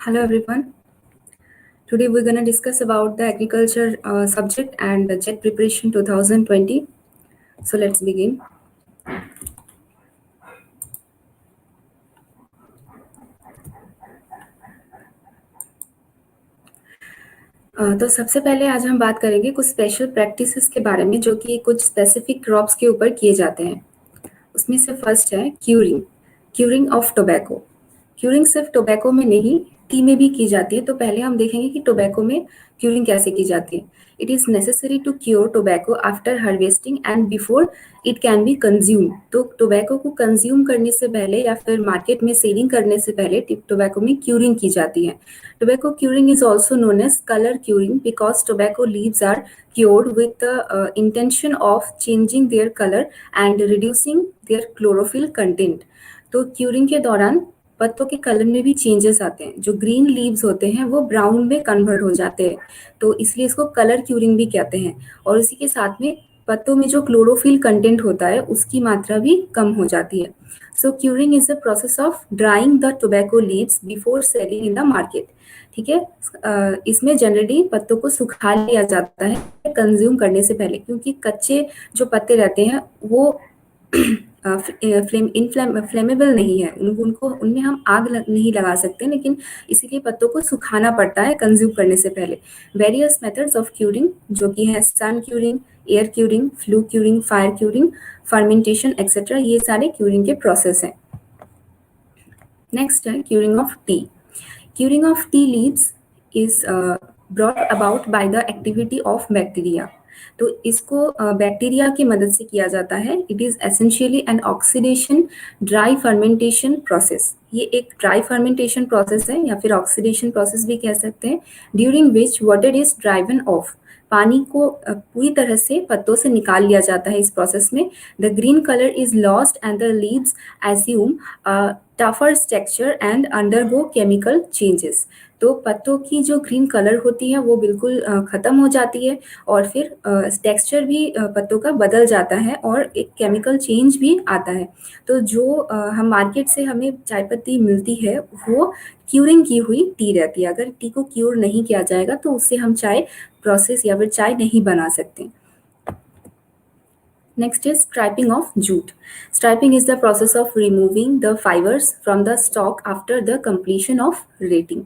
Hello everyone. Today we're going to discuss about the agriculture subject and the JET preparation 2020. So let's begin. तो सबसे पहले आज हम बात करेंगे कुछ स्पेशल प्रैक्टिसेस के बारे में जो कि कुछ स्पेसिफिक क्रॉप्स के ऊपर किए जाते हैं। उसमें से फर्स्ट है क्यूरिंग ऑफ टोबैको। क्यूरिंग सिर्फ टोबैको में नहीं, टी में भी की जाती है। तो पहले हम देखेंगे कि टोबैको में क्यूरिंग कैसे की जाती है। It is necessary to cure tobacco after harvesting and before it can be consume. तो टोबैको को कंज्यूम करने से पहले या फिर मार्केट में सेलिंग करने से पहले टोबैको में क्यूरिंग की जाती है। Tobacco curing is also known as color curing because tobacco leaves are cured with the intention of changing their color and reducing their chlorophyll content. तो क्यूरिंग के दौरान पत्तों के कलर में भी चेंजेस आते हैं। जो ग्रीन लीव्स होते हैं वो ब्राउन में कन्वर्ट हो जाते हैं, तो इसलिए इसको कलर क्यूरिंग भी कहते हैं। और इसी के साथ में पत्तों में जो क्लोरोफिल कंटेंट होता है उसकी मात्रा भी कम हो जाती है। So curing is the process of drying the tobacco leaves before selling in the market. ठीक है, इसमें जनरली पत्तों को सुखा लिया जाता है कंज्यूम करने से पहले, क्योंकि कच्चे जो पत्ते रहते हैं वो फ्लेमेबल नहीं है, उनको उनमें हम आग नहीं लगा सकते, लेकिन इसीलिए पत्तों को सुखाना पड़ता है कंज्यूम करने से पहले। वेरियस मेथड्स ऑफ क्यूरिंग जो कि है sun curing, air curing, flue curing, fire curing, fermentation etcetera, ये सारे क्यूरिंग के प्रोसेस हैं। नेक्स्ट है curing of tea. Curing of tea leaves is brought about by the activity of bacteria. तो इसको बैक्टीरिया की मदद से किया जाता है। It is essentially an oxidation dry fermentation process. ये एक ड्राई फर्मेंटेशन प्रोसेस है या फिर ऑक्सीडेशन प्रोसेस भी कह सकते हैं, during which water is driven of. पानी को पूरी तरह से पत्तों से निकाल लिया जाता है इस प्रोसेस में। The green colour is lost and the leaves assume tougher texture and undergo chemical changes. तो पत्तों की जो ग्रीन कलर होती है वो बिल्कुल ख़त्म हो जाती है और फिर टेक्सचर भी पत्तों का बदल जाता है और एक केमिकल चेंज भी आता है। तो जो हम मार्केट से हमें चाय पत्ती मिलती है वो क्यूरिंग की हुई टी रहती है। अगर टी को क्यूर नहीं किया जाएगा तो उससे हम चाय प्रोसेस या फिर चाय नहीं बना सकते। Next is striping of jute. Striping is the process of removing the fibers from the stalk after the completion of rating.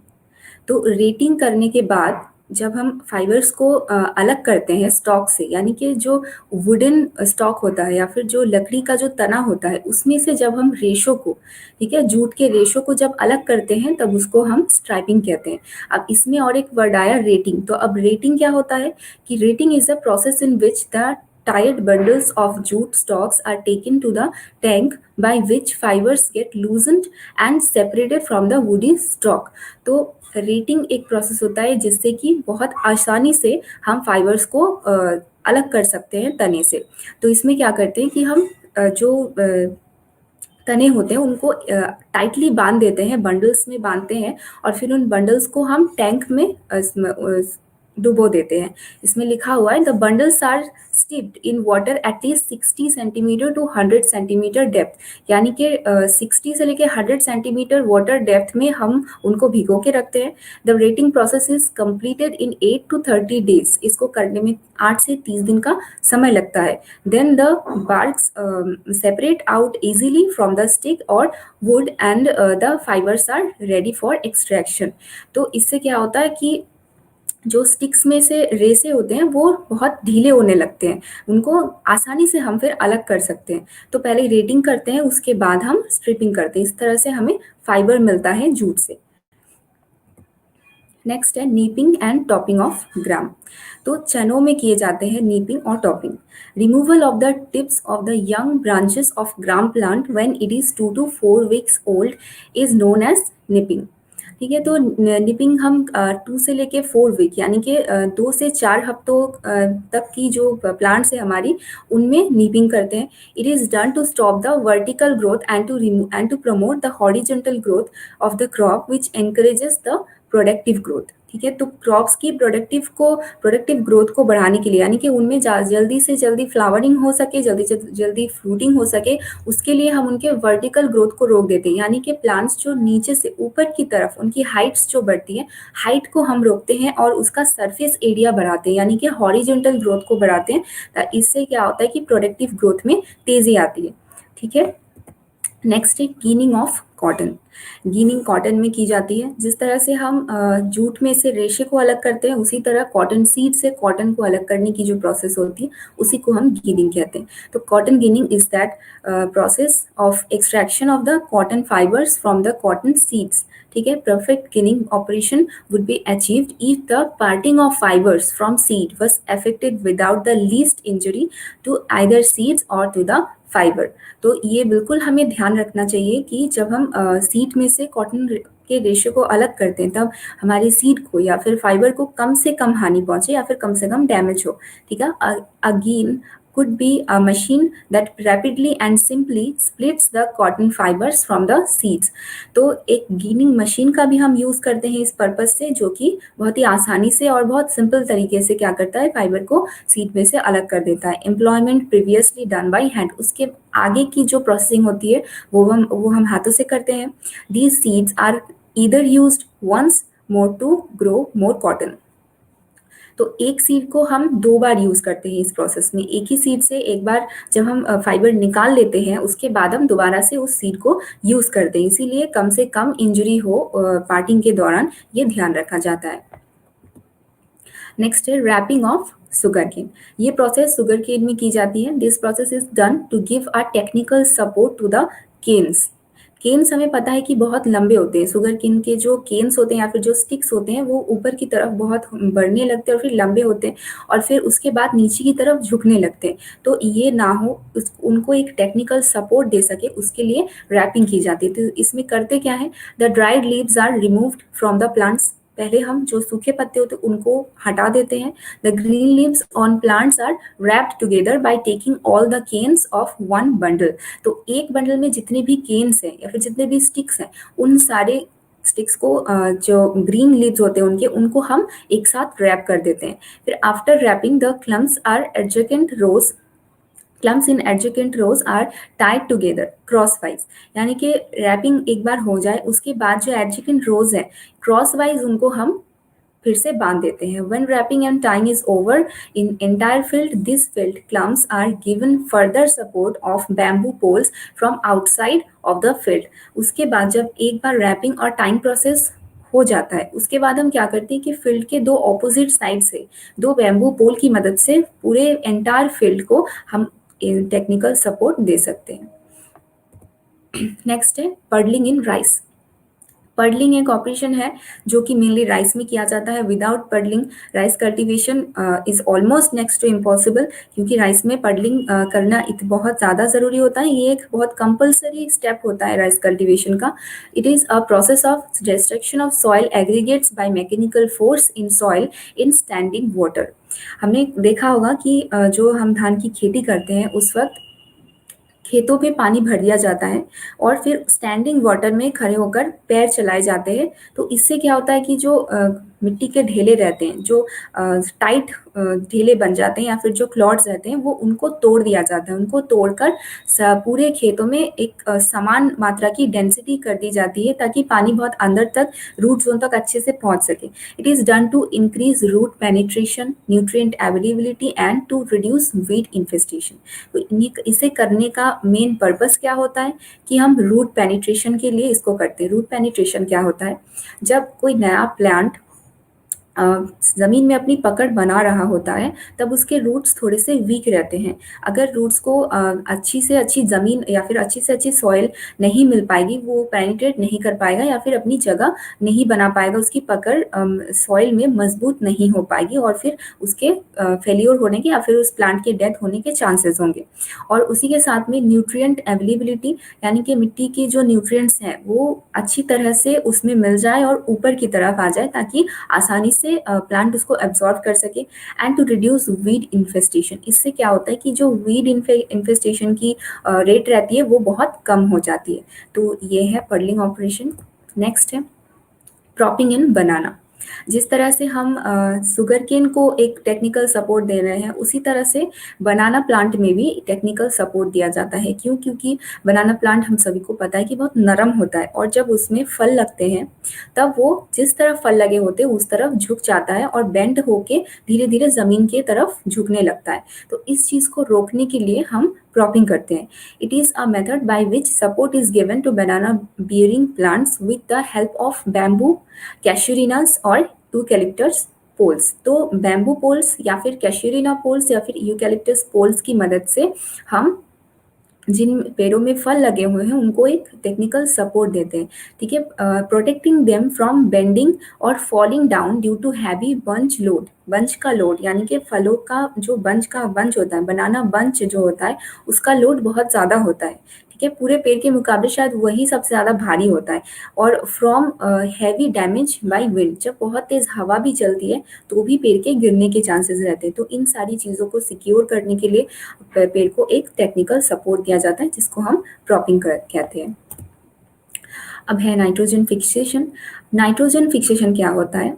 तो रेटिंग करने के बाद जब हम फाइबर्स को अलग करते हैं स्टॉक से, यानी कि जो वुडन स्टॉक होता है या फिर जो लकड़ी का जो तना होता है उसमें से जब हम रेशो को, ठीक है, जूट के रेशो को जब अलग करते हैं तब उसको हम स्ट्राइपिंग कहते हैं। अब इसमें और एक वर्ड आया रेटिंग। तो अब रेटिंग क्या होता है कि rating is a process in which the tied bundles of jute stalks are taken to the tank by which fibers get loosened and separated from the woody stalk. तो rating एक process होता है जिससे कि बहुत आसानी से हम फाइबर्स को अलग कर सकते हैं तने से। तो इसमें क्या करते हैं कि हम जो तने होते हैं उनको टाइटली बांध देते हैं, बंडल्स में बांधते हैं और फिर उन बंडल्स को हम टैंक में डुबो देते हैं। इसमें लिखा हुआ है the bundles are steeped in water at least 60 centimetre to 100 centimetre depth, यानी कि 60 से लेके 100 सेंटीमीटर वाटर डेप्थ में हम उनको भिगो के रखते हैं। The rating process is completed in 8 to 30 days. इसको करने में 8 से 30 दिन का समय लगता है। Then the barks separate out easily from the stick और wood and the fibres are ready for extraction. तो इससे क्या होता है कि जो स्टिक्स में से रेसे होते हैं वो बहुत ढीले होने लगते हैं, उनको आसानी से हम फिर अलग कर सकते हैं। तो पहले रेटिंग करते हैं, उसके बाद हम स्ट्रिपिंग करते हैं। इस तरह से हमें फाइबर मिलता है जूट से। नेक्स्ट है nipping and topping of gram. तो चनों में किए जाते हैं नीपिंग और topping. Removal of the tips of the young branches of gram plant when it is 2 to 4 weeks old is known as nipping. ठीक है, तो निपिंग हम 2 से लेके 4 वीक यानी कि 2 से 4 हफ्तों तक की जो प्लांट्स है हमारी उनमें निपिंग करते हैं। It is done to stop the vertical growth and to promote the horizontal growth of the crop which encourages the productive growth. ठीक है। तो क्रॉप्स की प्रोडक्टिव ग्रोथ को बढ़ाने के लिए, यानी कि उनमें जल्दी से जल्दी फ्लावरिंग हो सके, जल्दी से जल्दी फ्रूटिंग हो सके, उसके लिए हम उनके वर्टिकल ग्रोथ को रोक देते हैं, यानी कि प्लांट्स जो नीचे से ऊपर की तरफ उनकी हाइट्स जो बढ़ती है, हाइट को हम रोकते हैं और उसका सरफेस एरिया बढ़ाते हैं, यानी कि हॉरिजॉन्टल ग्रोथ को बढ़ाते हैं। इससे क्या होता है कि प्रोडक्टिव ग्रोथ में तेजी आती है। ठीक है। नेक्स्ट है गीनिंग ऑफ कॉटन। गीनिंग कॉटन में की जाती है। जिस तरह से हम जूट में से रेशे को अलग करते हैं, उसी तरह कॉटन सीड से कॉटन को अलग करने की जो प्रोसेस होती है, उसी को हम गीनिंग कहते हैं। तो cotton ginning is that process of extraction of the cotton fibres from the cotton seeds. ठीक है। Perfect ginning operation would be achieved if the parting of fibres from seed was affected without the least injury to either seeds or to the fibre. तो ये बिल्कुल हमें ध्यान रखना चाहिए कि जब हम सीड में से कॉटन के रेशे को अलग करते हैं, तब हमारी सीड को या फिर फाइबर को कम से कम हानि पहुंचे या फिर कम से कम डैमेज हो। ठीक है। Again could be a machine that rapidly and simply splits the cotton fibers from the seeds। तो एक गीनिंग मशीन का भी हम यूज करते हैं इस पर्पज से, जो कि बहुत ही आसानी से और बहुत सिंपल तरीके से क्या करता है, फाइबर को सीड में से अलग कर देता है। Employment previously done by hand, उसके आगे की जो प्रोसेसिंग होती है वो हम हाथों से करते हैं। These seeds are either used once more to grow more cotton. तो एक सीड को हम 2 बार यूज करते हैं इस प्रोसेस में। एक ही सीड से एक बार जब हम फाइबर निकाल लेते हैं, उसके बाद हम दोबारा से उस सीड को यूज करते हैं। इसीलिए कम से कम इंजरी हो पार्टिंग के दौरान, ये ध्यान रखा जाता है। नेक्स्ट है रैपिंग ऑफ सुगर केन। ये प्रोसेस सुगर केन में की जाती है। This process is done to give a technical support to the canes. Canes हमें पता है कि बहुत लंबे होते हैं। शुगर केन के जो केन्स होते हैं या फिर जो स्टिक्स होते हैं, वो ऊपर की तरफ बहुत बढ़ने लगते हैं और फिर लंबे होते हैं और फिर उसके बाद नीचे की तरफ झुकने लगते हैं। तो ये ना हो, उनको एक टेक्निकल सपोर्ट दे सके, उसके लिए रैपिंग की जाती है। तो इसमें करते क्या है, the dried leaves are removed from the plants. पहले हम जो सूखे पत्ते होते हैं उनको हटा देते हैं। The green leaves on plants are wrapped together by taking all the canes of one bundle. तो एक बंडल में जितने भी केन्स हैं या फिर जितने भी स्टिक्स हैं, उन सारे स्टिक्स को जो ग्रीन लीव्स होते हैं उनको हम एक साथ रैप कर देते हैं। फिर after wrapping the clumps in adjacent rows are tied together crosswise। यानी कि रैपिंग एक बार हो जाए, उसके बाद जो adjacent rows है, क्रॉसवाइज उनको हम फिर से बांध देते हैं। When wrapping and tying is over in entire field, these field clumps are given further support of bamboo poles from outside of the field। उसके बाद जब एक बार रैपिंग और टाइंग प्रोसेस हो जाता है, उसके बाद हम क्या करते हैं कि फील्ड के 2 ऑपोजिट साइड से 2 बैम्बू पोल की मदद से पूरे एंटायर फील्ड को हम टेक्निकल सपोर्ट दे सकते हैं। नेक्स्ट है पर्डलिंग इन राइस। पर्डलिंग एक ऑपरेशन है जो कि मेनली राइस में किया जाता है। Without puddling rice cultivation is almost next to impossible, क्योंकि राइस में पर्डलिंग करना बहुत ज़्यादा ज़रूरी होता है। ये एक बहुत कंपलसरी स्टेप होता है राइस कल्टीवेशन का। It is a process of destruction of soil aggregates by mechanical force in soil in standing water. हमने देखा होगा कि जो हम धान की खेती करते हैं, उस वक्त खेतों पे पानी भर दिया जाता है और फिर स्टैंडिंग वाटर में खड़े होकर पैर चलाए जाते हैं। तो इससे क्या होता है कि जो मिट्टी के ढेले रहते हैं, जो टाइट ढेले बन जाते हैं या फिर जो क्लॉड्स रहते हैं, वो उनको तोड़ दिया जाता है। उनको तोड़कर पूरे खेतों में एक समान मात्रा की डेंसिटी कर दी जाती है, ताकि पानी बहुत अंदर तक, रूट जोन तक अच्छे से पहुंच सके। It is done to increase root penetration, nutrient availability and to reduce weed infestation. तो इसे करने का मेन पर्पस क्या होता है कि हम रूट पेनिट्रेशन के लिए इसको करते हैं। रूट पेनिट्रेशन क्या होता है, जब कोई नया प्लांट ज़मीन में अपनी पकड़ बना रहा होता है, तब उसके रूट्स थोड़े से वीक रहते हैं। अगर रूट्स को अच्छी से अच्छी ज़मीन या फिर अच्छी से अच्छी सॉइल नहीं मिल पाएगी, वो पेनिट्रेट नहीं कर पाएगा या फिर अपनी जगह नहीं बना पाएगा, उसकी पकड़ सॉइल में मजबूत नहीं हो पाएगी और फिर उसके फेल्योर होने के या फिर उस प्लांट के डेथ होने के चांसेस होंगे। और उसी के साथ में न्यूट्रिएंट अवेलेबिलिटी, यानी कि मिट्टी की जो न्यूट्रिएंट्स हैं वो अच्छी तरह से उसमें मिल जाए और ऊपर की तरफ आ जाए, ताकि आसानी से प्लांट उसको एब्जॉर्ब कर सके। And to reduce weed infestation, इससे क्या होता है कि जो वीड इन्फेस्टेशन की रेट रहती है वो बहुत कम हो जाती है। तो ये है पर्डलिंग ऑपरेशन। नेक्स्ट है क्रॉपिंग इन बनाना। जिस तरह से हम शुगर केन को एक टेक्निकल सपोर्ट दे रहे हैं, उसी तरह से बनाना प्लांट में भी टेक्निकल सपोर्ट दिया जाता है। क्यों? क्योंकि बनाना प्लांट हम सभी को पता है कि बहुत नरम होता है, और जब उसमें फल लगते हैं तब वो जिस तरफ फल लगे होते हैं उस तरफ झुक जाता है और बेंड होके धीरे धीरे जमीन की तरफ झुकने लगता है। तो इस चीज को रोकने के लिए हम क्रॉपिंग करते हैं। It is a method by which support is given to banana bearing plants with the help of bamboo, casuarinas और यूकैलिप्टस पोल्स। तो बैम्बू पोल्स या फिर कैशूरिना पोल्स या फिर यूकैलिप्टस पोल्स की मदद से हम जिन पेड़ों में फल लगे हुए हैं उनको एक टेक्निकल सपोर्ट देते हैं। ठीक है, प्रोटेक्टिंग देम फ्रॉम बेंडिंग और falling down due to heavy bunch load. Bunch का लोड यानी कि फलों का जो बंच होता है, बनाना बंच जो होता है, उसका लोड बहुत ज़्यादा होता है। ठीक है, पूरे पेड़ के मुकाबले शायद वही सबसे ज़्यादा भारी होता है। और from heavy damage by wind, जब बहुत तेज़ हवा भी चलती है तो भी पेड़ के गिरने के चांसेस रहते हैं। तो इन सारी चीज़ों को सिक्योर करने के लिए पेड़ को एक टेक्निकल सपोर्ट दिया जाता है, जिसको हम क्रॉपिंग कहते हैं। अब है नाइट्रोजन फिक्सेशन। नाइट्रोजन फिक्सेशन क्या होता है?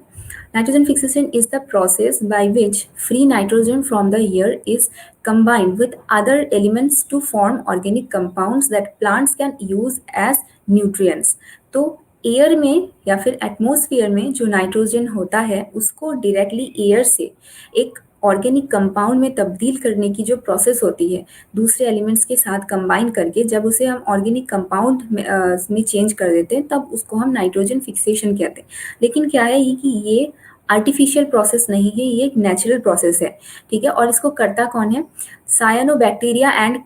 Nitrogen fixation is the process by which free nitrogen from the air is combined with other elements to form organic compounds that plants can use as nutrients. तो air में या फिर atmosphere में जो nitrogen होता है उसको डायरेक्टली एयर से एक ऑर्गेनिक कंपाउंड में तब्दील करने की जो प्रोसेस होती है, दूसरे एलिमेंट्स के साथ कंबाइन करके जब उसे हम ऑर्गेनिक कंपाउंड में चेंज कर देते हैं तब उसको हम नाइट्रोजन फिक्सेशन कहते हैं। लेकिन क्या है ये कि ये आर्टिफिशियल प्रोसेस नहीं है, ये एक नेचुरल प्रोसेस है। ठीक है, और इसको करता कौन है? Cyanobacteria and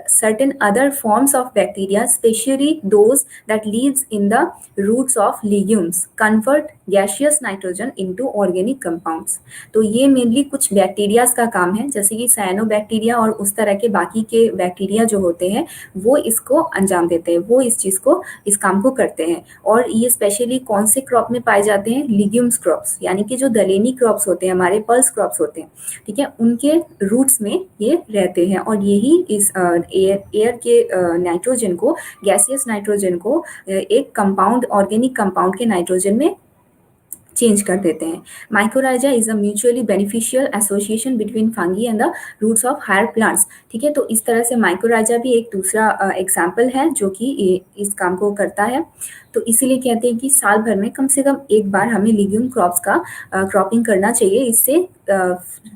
certain other forms of bacteria, especially those that lives in the roots of legumes, convert gaseous nitrogen into organic compounds. तो ये मेनली कुछ बैक्टीरियाज का काम है, जैसे कि साइनोबैक्टीरिया और उस तरह के बाकी के बैक्टीरिया जो होते हैं वो इसको अंजाम देते हैं, वो इस काम को करते हैं। और ये स्पेशली कौन से क्रॉप में पाए जाते हैं? लिग्यूम्स क्रॉप्स, यानी कि जो दलहनी क्रॉप्स होते हैं, हमारे पल्स क्रॉप्स होते हैं। ठीक है, उनके रूट्स में ये रहते हैं और यही इस एयर के नाइट्रोजन को, गैसियस नाइट्रोजन को एक कंपाउंड, ऑर्गेनिक कंपाउंड के नाइट्रोजन में चेंज कर देते हैं। Mycorrhiza is a mutually beneficial association between fungi and the roots of higher plants. ठीक है, तो इस तरह से माइकोराइजा भी एक दूसरा एग्जाम्पल है जो कि इस काम को करता है। तो इसीलिए कहते हैं कि साल भर में कम से कम एक बार हमें लिग्यूम क्रॉप्स का क्रॉपिंग करना चाहिए, इससे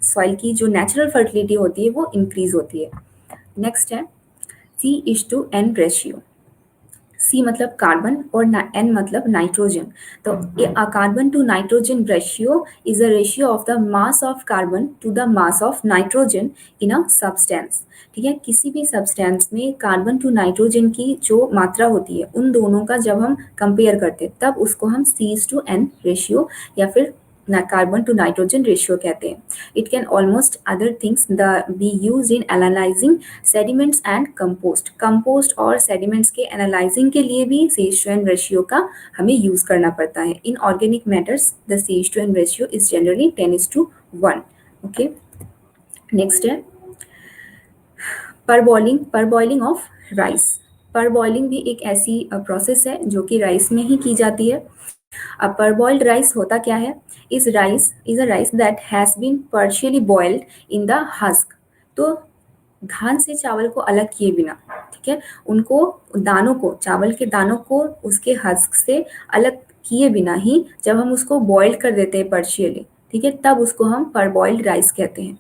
सॉइल की जो नेचुरल फर्टिलिटी होती है वो इंक्रीज होती है। नेक्स्ट है C:N रेशियो। सी मतलब कार्बन और एन मतलब नाइट्रोजन। तो a carbon to nitrogen ratio is a ratio of the mass of carbon to the mass of nitrogen in a substance। ठीक है, किसी भी सब्सटेंस में कार्बन टू नाइट्रोजन की जो मात्रा होती है उन दोनों का जब हम कंपेयर करते हैं तब उसको हम C:N रेशियो या फिर कार्बन टू नाइट्रोजन रेशियो कहते हैं। It can almost other things be used in analysing sediments and compost और सेडिमेंट्स के एनालाइजिंग के लिए भी C:N रेशियो का हमें यूज करना पड़ता है। In organic matters the C:N ratio is generally 10:1। Okay, next है परबॉइलिंग ऑफ राइस। परबॉइलिंग भी एक ऐसी प्रोसेस है जो कि राइस में ही की जाती है। अब परबॉइल्ड राइस होता क्या है? Is a rice that has been partially boiled in the husk. तो धान से चावल को अलग किए बिना, ठीक है, उनको दानों को, चावल के दानों को उसके हस्क से अलग किए बिना ही जब हम उसको बॉइल कर देते हैं partially, ठीक है, तब उसको हम परबॉइल्ड राइस कहते हैं।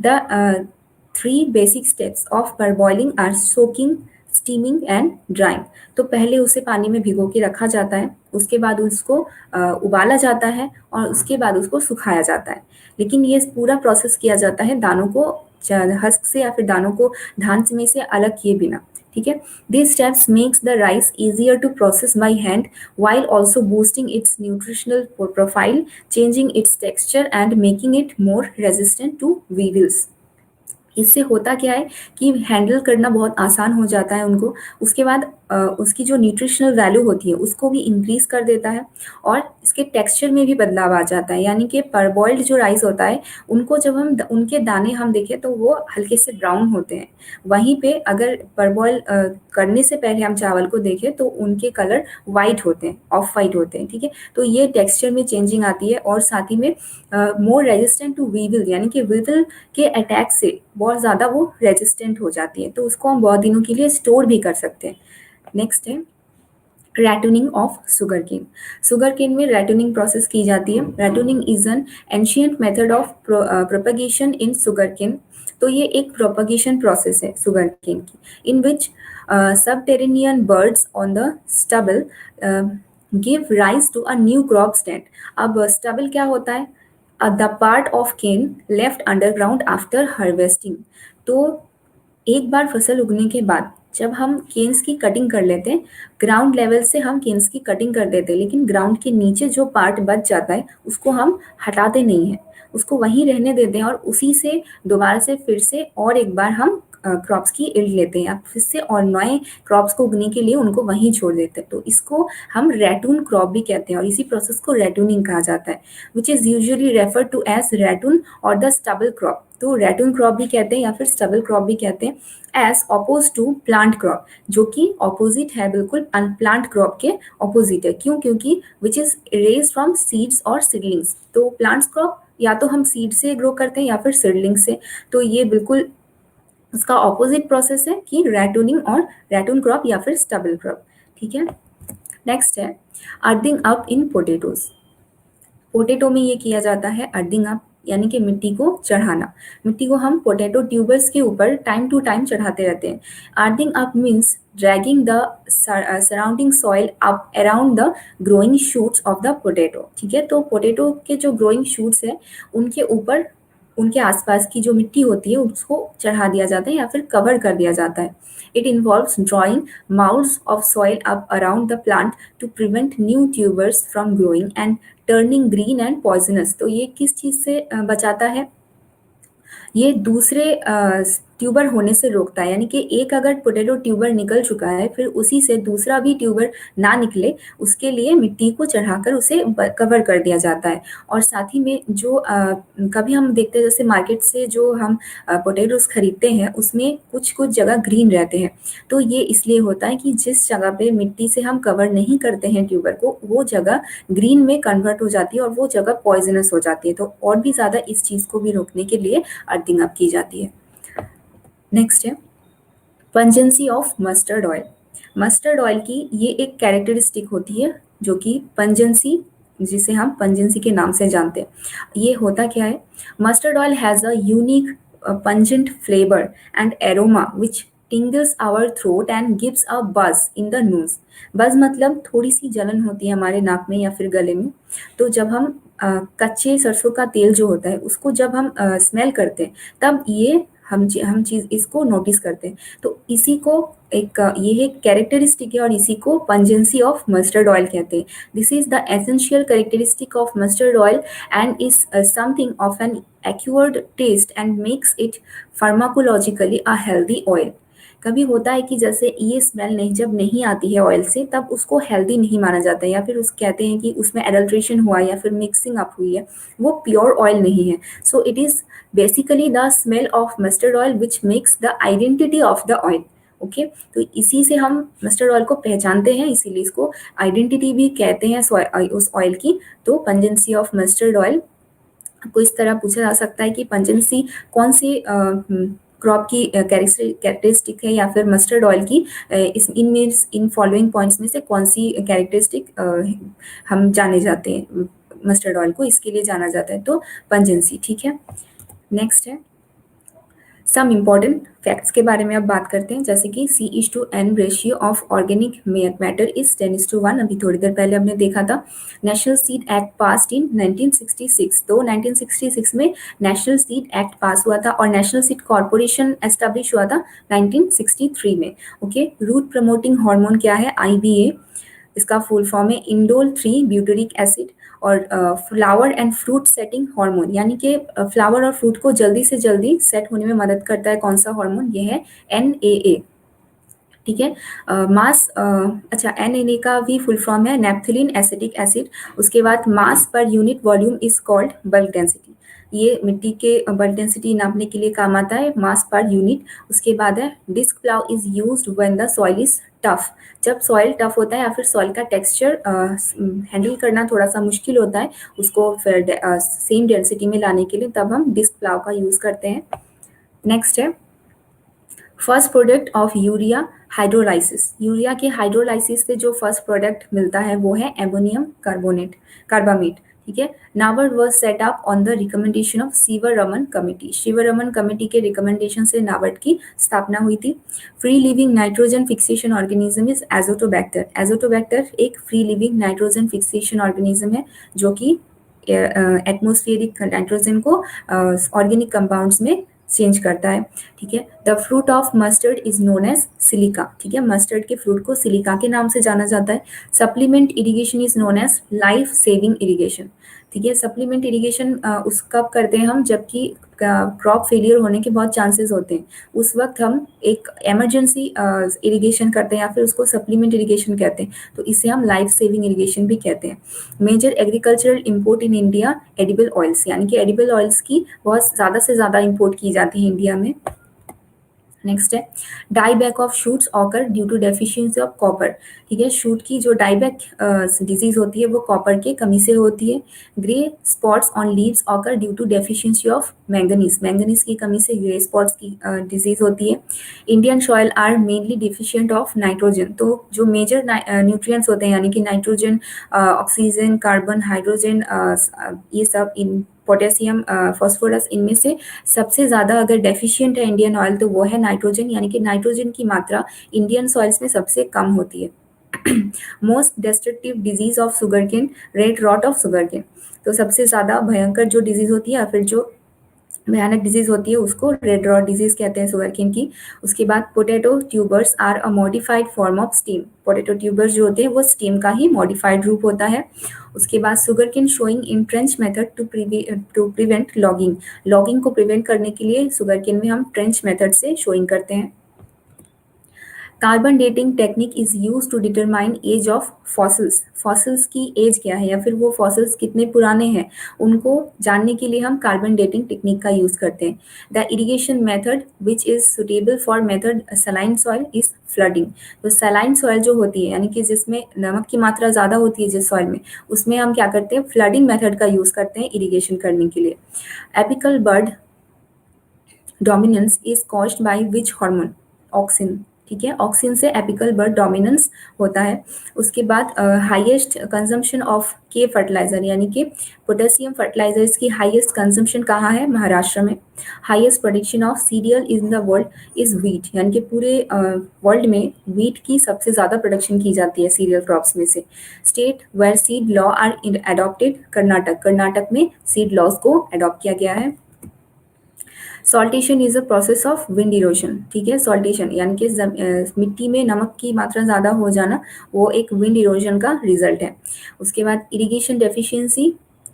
The 3 basic steps of parboiling are soaking, steaming and drying. तो पहले उसे पानी में भिगो के रखा जाता है, उसके बाद उसको उबाला जाता है और उसके बाद उसको सुखाया जाता है। लेकिन ये पूरा प्रोसेस किया जाता है दानों को हस्क से या फिर दानों को धान में से अलग किए बिना। ठीक है, this steps makes the rice easier to process by hand while also boosting its nutritional profile, changing its texture and making it more resistant to weevils। इससे होता क्या है कि हैंडल करना बहुत आसान हो जाता है उनको। उसके बाद उसकी जो न्यूट्रिशनल वैल्यू होती है उसको भी इंक्रीज कर देता है, और इसके टेक्सचर में भी बदलाव आ जाता है। यानी कि परबॉइल्ड जो राइस होता है, उनको जब हम उनके दाने हम देखें तो वो हल्के से ब्राउन होते हैं। वहीं पे अगर परबॉइल करने से पहले हम चावल को देखें तो उनके कलर वाइट होते हैं, ऑफ वाइट होते हैं। ठीक है, तो ये टेक्सचर में चेंजिंग आती है, और साथ ही में मोर रेजिस्टेंट टू वीविल, यानी कि वीविल के अटैक से बहुत ज़्यादा वो रेजिस्टेंट हो जाती है, तो उसको हम बहुत दिनों के लिए स्टोर भी कर सकते हैं। नेक्स्ट है ratooning of sugar cane. Sugar cane में रैटनिंग प्रोसेस की जाती है। Ratooning is an ancient method of propagation in sugar cane. तो ये एक प्रोपगेशन प्रोसेस है सुगर केन की, in which subterranean buds on the stubble give rise to a new crop stand. अब स्टबल क्या होता है? The part of cane left underground after harvesting. तो एक बार फसल उगने के बाद जब हम केन्स की कटिंग कर लेते हैं, ग्राउंड लेवल से हम केन्स की कटिंग कर देते हैं, लेकिन ग्राउंड के नीचे जो पार्ट बच जाता है उसको हम हटाते नहीं हैं, उसको वहीं रहने देते हैं, और उसी से दोबारा से फिर से और एक बार हम क्रॉप्स की इल्ड लेते हैं, या फिर से और नए क्रॉप्स को उगने के लिए उनको वहीं छोड़ देते हैं। तो इसको हम रैटून क्रॉप भी कहते हैं, और इसी प्रोसेस को रैटूनिंग कहा जाता है, which is usually refer to as ratoon और द स्टबल क्रॉप। तो रैटून क्रॉप भी कहते हैं या फिर स्टबल क्रॉप भी कहते हैं, as opposed to plant crop, जो कि ऑपोजिट है, बिल्कुल प्लांट क्रॉप के ऑपोजिट है। क्यों? क्योंकि which is raised from seeds और सीडलिंग्स। तो प्लांट्स क्रॉप या तो हम सीड से ग्रो करते हैं या फिर सीडलिंग से, तो ये बिल्कुल उसका ऑपोजिट प्रोसेस है कि रैटूनिंग और रैटून क्रॉप या फिर स्टबल क्रॉप। ठीक है, नेक्स्ट है earthing up in potatoes. Potato में ये किया जाता है अर्थिंग अप, यानी कि मिट्टी को चढ़ाना। मिट्टी को हम पोटैटो ट्यूबर्स के ऊपर टाइम टू टाइम चढ़ाते रहते हैं। Earthing up means dragging the surrounding soil up around the growing shoots of the potato. ठीक है, तो पोटैटो के जो ग्रोइंग शूट्स है उनके ऊपर, उनके आसपास की जो मिट्टी होती है उसको चढ़ा दिया जाता है या फिर कवर कर दिया जाता है। It involves drawing mounds of soil up around the plant to prevent new tubers from growing and turning green and poisonous। तो ये किस चीज से बचाता है? ये दूसरे ट्यूबर होने से रोकता है, यानी कि एक अगर पोटैटो ट्यूबर निकल चुका है फिर उसी से दूसरा भी ट्यूबर ना निकले, उसके लिए मिट्टी को चढ़ाकर उसे कवर कर दिया जाता है। और साथ ही में जो कभी हम देखते हैं जैसे मार्केट से जो हम पोटैटोज खरीदते हैं उसमें कुछ कुछ जगह ग्रीन रहते हैं, तो ये इसलिए होता है कि जिस जगह पे मिट्टी से हम कवर नहीं करते हैं ट्यूबर को, वो जगह ग्रीन में कन्वर्ट हो जाती है और वो जगह पॉइजनस हो जाती है। तो और भी ज़्यादा इस चीज़ को भी रोकने के लिए अर्थिंग अप की जाती है। नेक्स्ट है pungency of mustard oil. Mustard oil की ये एक कैरेक्टरिस्टिक होती है जो कि पंजेंसी, जिसे हम पंजेंसी के नाम से जानते हैं। ये होता क्या है? Mustard oil has a unique pungent flavor and aroma which tingles our throat and gives a buzz in the nose। Buzz मतलब थोड़ी सी जलन होती है हमारे नाक में या फिर गले में। तो जब हम कच्चे सरसों का तेल जो होता है उसको जब हम स्मेल करते हैं तब ये हम चीज़ इसको नोटिस करते हैं। तो इसी को ये एक कैरेक्टरिस्टिक है और इसी को पंजेंसी ऑफ मस्टर्ड ऑयल कहते हैं। This is the essential characteristic of mustard oil and is something of an acquired taste and makes it pharmacologically a healthy oil. कभी होता है कि जैसे ये स्मेल नहीं, जब नहीं आती है ऑयल से तब उसको हेल्दी नहीं माना जाता है, या फिर उस कहते हैं कि उसमें एडल्ट्रेशन हुआ या फिर मिक्सिंग अप हुई है, वो प्योर ऑयल नहीं है। So it is basically the smell of mustard oil which makes the identity of the oil. Okay, तो इसी से हम मस्टर्ड ऑयल को पहचानते हैं, इसीलिए इसको आइडेंटिटी भी कहते हैं उस ऑयल की। तो पंजेंसी ऑफ मस्टर्ड ऑयल को इस तरह पूछा जा सकता है कि पंजेंसी कौन सी क्रॉप की कैरेक्टरिस्टिक है, या फिर मस्टर्ड ऑयल की इन फॉलोइंग पॉइंट्स में से कौन सी कैरेक्टरिस्टिक हम जाने जाते हैं मस्टर्ड ऑयल को, इसके लिए जाना जाता है। तो पंजेंसी। ठीक है, नेक्स्ट है सम इम्पॉर्टेंट फैक्ट्स के बारे में अब बात करते हैं, जैसे कि C/N ratio of organic matter is 10:1। अभी थोड़ी देर पहले हमने देखा था। National seed act passed in 1966। तो 1966 में नेशनल सीड एक्ट पास हुआ था और नेशनल सीड कॉर्पोरेशन एस्टेब्लिश हुआ था 1963 में। ओके, रूट प्रमोटिंग हार्मोन क्या है? IBA। इसका फुल फॉर्म है इंडोल 3 ब्यूटेरिक एसिड। और flower and fruit setting hormone, यानी कि फ्लावर और फ्रूट को जल्दी से जल्दी सेट होने में मदद करता है कौन सा हार्मोन, ये है NAA। ठीक है। मास अच्छा, NNA का भी फुल फॉर्म है नेप्थलीन एसिटिक एसिड। उसके बाद mass per unit volume is called bulk density. ये मिट्टी के बल्क डेंसिटी नापने के लिए काम आता है, मास पर यूनिट। उसके बाद है disc plough is used when the soil is tough. जब सॉइल टफ होता है या फिर सॉइल का टेक्सचर हैंडल करना थोड़ा सा मुश्किल होता है, उसको फिर सेम डेंसिटी में लाने के लिए तब हम डिस्क प्लाउ का यूज करते हैं। नेक्स्ट है first product of urea hydrolysis. Urea के हाइड्रोलाइसिस से जो फर्स्ट प्रोडक्ट मिलता है वो है एमोनियम कार्बामेट। ठीक है। NABARD was set up on the recommendation of Sivaraman committee. Sivaraman committee के रिकमेंडेशन से नावर्ट की स्थापना हुई थी। Free living nitrogen fixation organism is azotobacter. Azotobacter एक free living nitrogen fixation organism है जो कि एटमोस्फियरिक नाइट्रोजन को ऑर्गेनिक कंपाउंड्स में चेंज करता है। ठीक है। The fruit of mustard is known as siliqua. ठीक है, मस्टर्ड के फ्रूट को सिलिका के नाम से जाना जाता है। Supplement irrigation is known as life saving irrigation. ठीक है, सप्लीमेंट इरिगेशन उस कब करते हैं हम, जबकि क्रॉप फेलियर होने के बहुत चांसेस होते हैं, उस वक्त हम एक इमरजेंसी इरिगेशन करते हैं या फिर उसको सप्लीमेंट इरिगेशन कहते हैं, तो इसे हम लाइफ सेविंग इरिगेशन भी कहते हैं। Major agricultural import in India edible oils, यानी कि एडिबल ऑयल्स की बहुत ज़्यादा से ज़्यादा इंपोर्ट की जाती है इंडिया में। नेक्स्ट है dieback of shoots occur due to deficiency of copper. ठीक है, शूट की जो डाईबैक डिजीज होती है वो कॉपर की कमी से होती है। Grey spots on leaves occur due to deficiency of manganese. Manganese की कमी से ग्रे स्पॉट्स की डिजीज होती है। Indian soil are mainly deficient of nitrogen. तो जो मेजर न्यूट्रिएंट्स होते हैं यानी कि नाइट्रोजन, ऑक्सीजन, कार्बन, हाइड्रोजन, ये सब इन पोटेशियम, फास्फोरस, इनमें से सबसे ज़्यादा अगर डेफिशिएंट है इंडियन ऑयल तो वो है नाइट्रोजन, यानी कि नाइट्रोजन की मात्रा इंडियन सॉइल्स में सबसे कम होती है। Most destructive disease of sugarcane red rot of sugarcane. तो सबसे ज़्यादा भयंकर जो डिजीज होती है या फिर जो भयानक डिजीज होती है उसको रेड रॉट डिजीज कहते हैं सुगरकेन की। उसके बाद potato tubers are a modified form of stem. Potato tubers जो होते हैं वो स्टीम का ही मॉडिफाइड रूप होता है। उसके बाद sugarcane sowing in trench method to prevent lodging. Lodging को प्रिवेंट करने के लिए सुगरकेन में हम ट्रेंच मेथड से शोइंग करते हैं। Carbon dating technique is use to determine age of fossils. Fossils की एज क्या है या फिर वो फॉसिल्स कितने पुराने हैं उनको जानने के लिए हम कार्बन डेटिंग टेक्निक का यूज करते हैं। The irrigation method which is suitable for method saline soil is flooding. तो सलाइन सॉइल जो होती है यानी कि जिसमें नमक की मात्रा ज़्यादा होती है जिस सॉइल में, उसमें हम क्या करते हैं, फ्लडिंग मेथड का यूज करते हैं इरिगेशन करने के लिए। Apical bud dominance is caused by which hormone, auxin. ठीक है, ऑक्सिन से एपिकल बर्ड डोमिनेंस होता है। उसके बाद हाईएस्ट कंजम्पशन ऑफ के फर्टिलाइजर यानी कि पोटेशियम फर्टिलाइजर्स की हाईएस्ट कंजम्पशन कहाँ है, महाराष्ट्र में। Highest production of serial in the world is wheat, यानी कि पूरे वर्ल्ड में व्हीट की सबसे ज़्यादा प्रोडक्शन की जाती है सीरियल क्रॉप्स में से। State where seed law are adopted, Karnataka. Karnataka में सीड लॉज को अडॉप्ट किया गया है। Saltation is a process of wind erosion. ठीक है, सॉल्टेशन यानी कि मिट्टी में नमक की मात्रा ज़्यादा हो जाना वो एक विंड इरोजन का रिजल्ट है। उसके बाद irrigation deficiency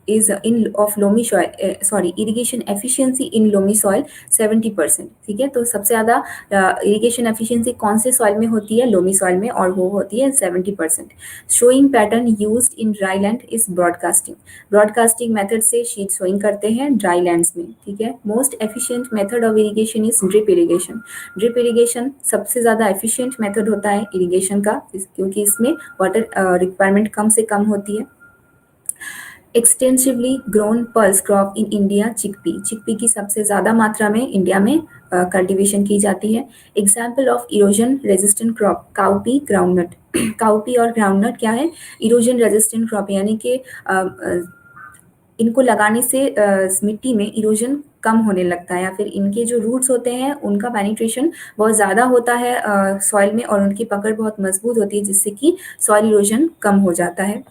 is in of loamy soil, sorry, irrigation efficiency in loamy soil 70%। ठीक है, तो सबसे ज़्यादा इरिगेशन एफिशिएंसी कौन से सॉइल में होती है, लोमी सॉइल में, और वो होती है 70%। Showing pattern used in dry land is broadcasting. Broadcasting method से शीट सोइंग करते हैं ड्राई लैंड्स में। ठीक है, most efficient method of irrigation is drip irrigation. Drip irrigation सबसे ज़्यादा एफिशिएंट मेथड होता है इरिगेशन का, क्योंकि इसमें वाटर रिक्वायरमेंट कम से कम होती है। Extensively grown pulse crop in India chickpea. Chickpea की सबसे ज़्यादा मात्रा में इंडिया में कल्टीवेशन की जाती है। Example of erosion resistant crop cowpea, groundnut. Cowpea और ग्राउंडनट क्या है, इरोजन रेजिस्टेंट क्रॉप, यानी कि इनको लगाने से मिट्टी में इरोजन कम होने लगता है या फिर इनके जो रूट्स होते हैं उनका पेनिट्रेशन बहुत ज़्यादा होता है सॉइल में और उनकी पकड़ बहुत मजबूत होती है जिससे कि सॉइल इरोजन कम हो जाता है।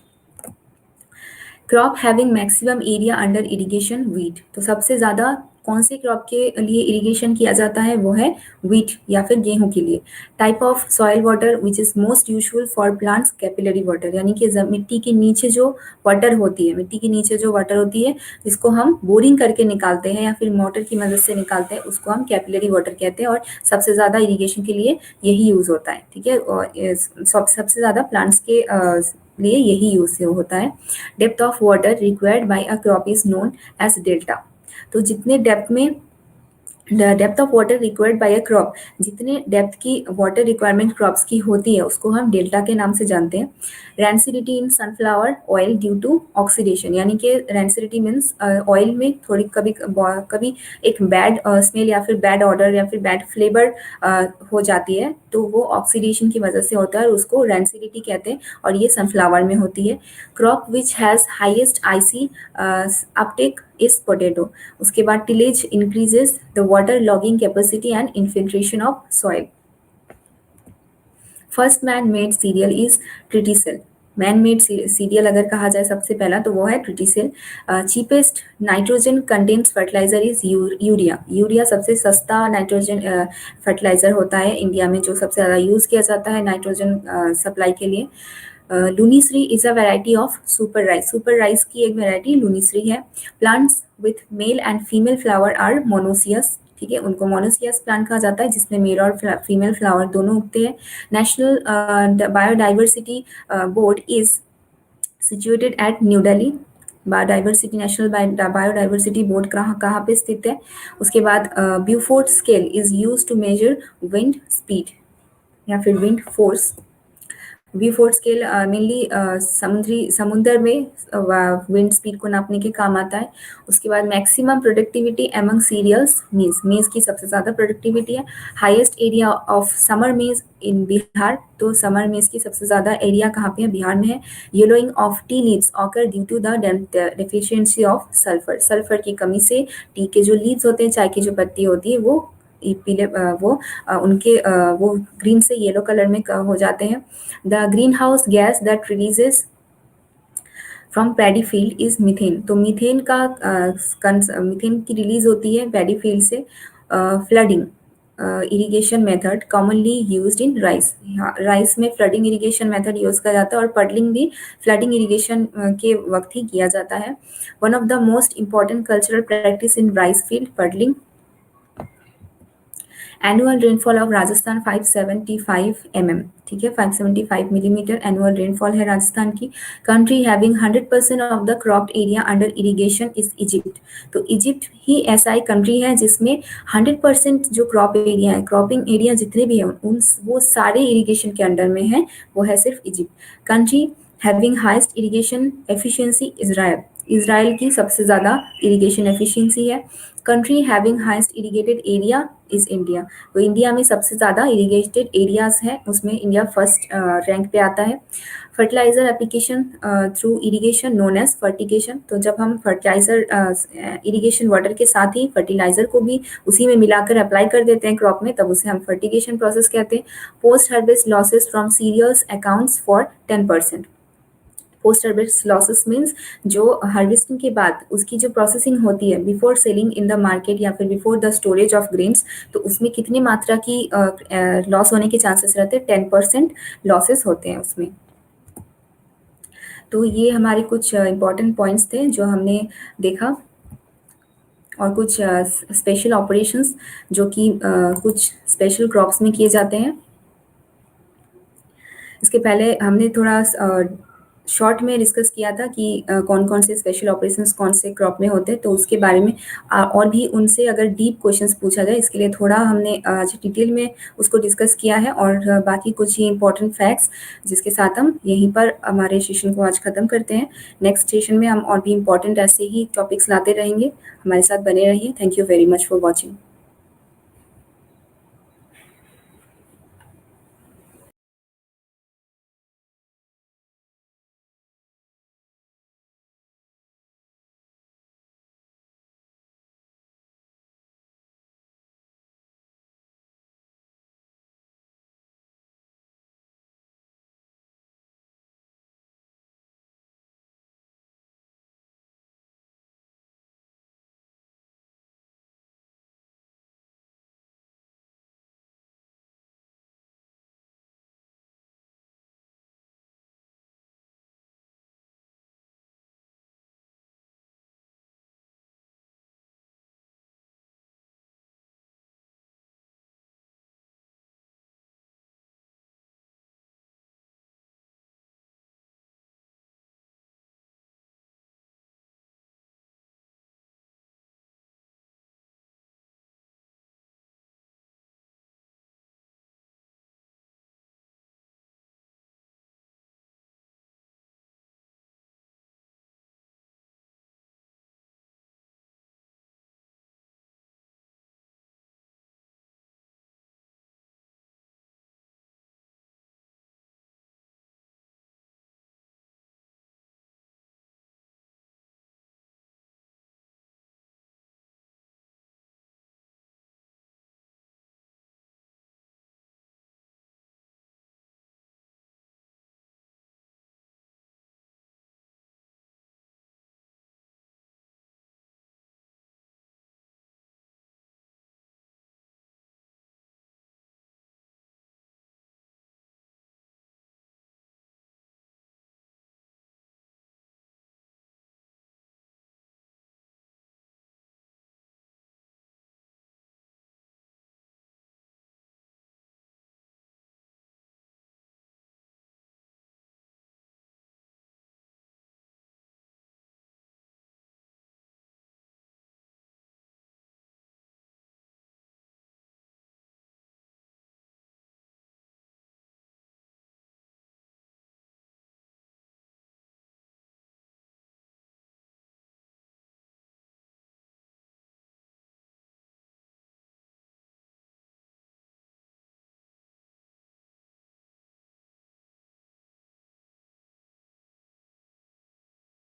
Crop having maximum area under irrigation wheat. तो सबसे ज़्यादा कौन से क्रॉप के लिए इरिगेशन किया जाता है, वो है व्हीट या फिर गेहूं के लिए। Type of soil water which is most useful for plants, capillary water, यानी कि मिट्टी के नीचे जो वाटर होती है, मिट्टी के नीचे जो वाटर होती है जिसको हम बोरिंग करके निकालते हैं या फिर मोटर की मदद से निकालते हैं, उसको हम कैपिलरी वाटर कहते हैं और सबसे ज़्यादा इरिगेशन के लिए यही यूज़ होता है। ठीक है, और सबसे ज़्यादा प्लांट्स के लिए यही यूज होता है। Depth of water required by a crop is known as delta. तो जितने डेप्थ में depth of water required by a crop, जितने डेप्थ की वाटर रिक्वायरमेंट क्रॉप्स की होती है उसको हम डेल्टा के नाम से जानते हैं। Rancidity in sunflower oil due to oxidation, यानी कि रैंसिडिटी मीन्स ऑयल में थोड़ी कभी कभी एक बैड स्मेल या फिर बैड ऑर्डर या फिर बैड फ्लेवर हो जाती है, तो वो ऑक्सीडेशन की वजह से होता है और उसको रैंसिडिटी कहते हैं, और ये सनफ्लावर में होती है। Crop which has highest IC uptake is potato. उसके बाद tillage increases the water logging capacity and infiltration of soil. First man made cereal is triticale. Man made cereal अगर कहा जाए सबसे पहला तो वो है triticale. Cheapest nitrogen contents fertilizer is urea. Urea सबसे सस्ता नाइट्रोजन फर्टिलाइजर होता है इंडिया में, जो सबसे ज़्यादा यूज़ किया जाता है नाइट्रोजन सप्लाई के लिए। Lunishree is a variety of super rice. Super rice की एक वैरायटी लूनीश्री है। Plants with male and female flower are monoecious. ठीक है, उनको मोनोसियस प्लांट कहा जाता है जिसमें मेल और फीमेल फ्लावर दोनों उगते हैं। National biodiversity board is situated at new Delhi. Biodiversity national biodiversity board कहाँ कहाँ पे स्थित है। उसके बाद Beaufort scale is use to measure wind speed या फिर wind force. V4 scale mainly समुद्र में विंड स्पीड को नापने के काम आता है। उसके बाद मैक्सिमम प्रोडक्टिविटी एमंग सीरियल्स मेज। मेज की सबसे ज़्यादा प्रोडक्टिविटी है। हाईएस्ट एरिया ऑफ समर मेज इन बिहार। तो समर मेज की सबसे ज़्यादा एरिया कहाँ पे है, बिहार में है। Yellowing of tea leaves occur due to the deficiency of sulphur. Sulphur की कमी से टी के जो लीव्स होते हैं, चाय की जो पत्ती होती है, वो पीले उनके वो ग्रीन से येलो कलर में हो जाते हैं। The green house gas that releases from paddy field is methane. तो मीथेन का मीथेन की रिलीज होती है पैडी फील्ड से। Flooding irrigation method commonly used in rice. Rice में फ्लडिंग इरिगेशन मेथड यूज किया जाता है और पडलिंग भी फ्लडिंग इरिगेशन के वक्त ही किया जाता है। One of the most important cultural practice in rice field puddling. Annual rainfall of Rajasthan 575 mm। ठीक है, 575 मिलीमीटर एनुअल रेनफॉल है राजस्थान की। Country having 100% of the cropped area under irrigation is Egypt. तो इजिप्ट ही ऐसा एक कंट्री है जिसमें 100% जो क्रॉप एरिया है, क्रॉपिंग एरिया जितने भी हैं उन वो सारे इरिगेशन के अंडर में है, वो है सिर्फ Egypt. Country having highest irrigation efficiency Israel. Israel की सबसे ज़्यादा इरिगेशन एफिशिएंसी है। Country having highest irrigated area is India. तो इंडिया में सबसे ज़्यादा इरिगेटेड एरियाज है, उसमें इंडिया फर्स्ट रैंक पे आता है। Fertiliser application through irrigation known as fertigation. तो जब हम फर्टिलाइजर इरिगेशन वाटर के साथ ही फर्टिलाइजर को भी उसी में मिलाकर अप्लाई कर देते हैं क्रॉप में, तब उसे हम फर्टिगेशन प्रोसेस कहते हैं। Post harvest losses from cereals accounts for 10%। Post harvest losses means जो हार्वेस्टिंग के बाद उसकी जो प्रोसेसिंग होती है before selling in the market या फिर before the storage of grains, तो उसमें कितनी मात्रा की लॉस होने के चांसेस रहते हैं, 10% लॉसेस होते हैं उसमें। तो ये हमारे कुछ इंपॉर्टेंट पॉइंट्स थे जो हमने देखा, और कुछ स्पेशल ऑपरेशंस जो कि कुछ स्पेशल क्रॉप्स में किए जाते हैं। इसके पहले हमने थोड़ा शॉर्ट में डिस्कस किया था कि कौन कौन से स्पेशल ऑपरेशंस कौन से क्रॉप में होते हैं, तो उसके बारे में और भी उनसे अगर डीप क्वेश्चंस पूछा जाए, इसके लिए थोड़ा हमने आज डिटेल में उसको डिस्कस किया है। और बाकी कुछ ही इंपॉर्टेंट फैक्ट्स जिसके साथ हम यहीं पर हमारे सेशन को आज ख़त्म करते हैं। नेक्स्ट सेशन में हम और भी इंपॉर्टेंट ऐसे ही टॉपिक्स लाते रहेंगे। हमारे साथ बने रहिए। Thank you very much for watching.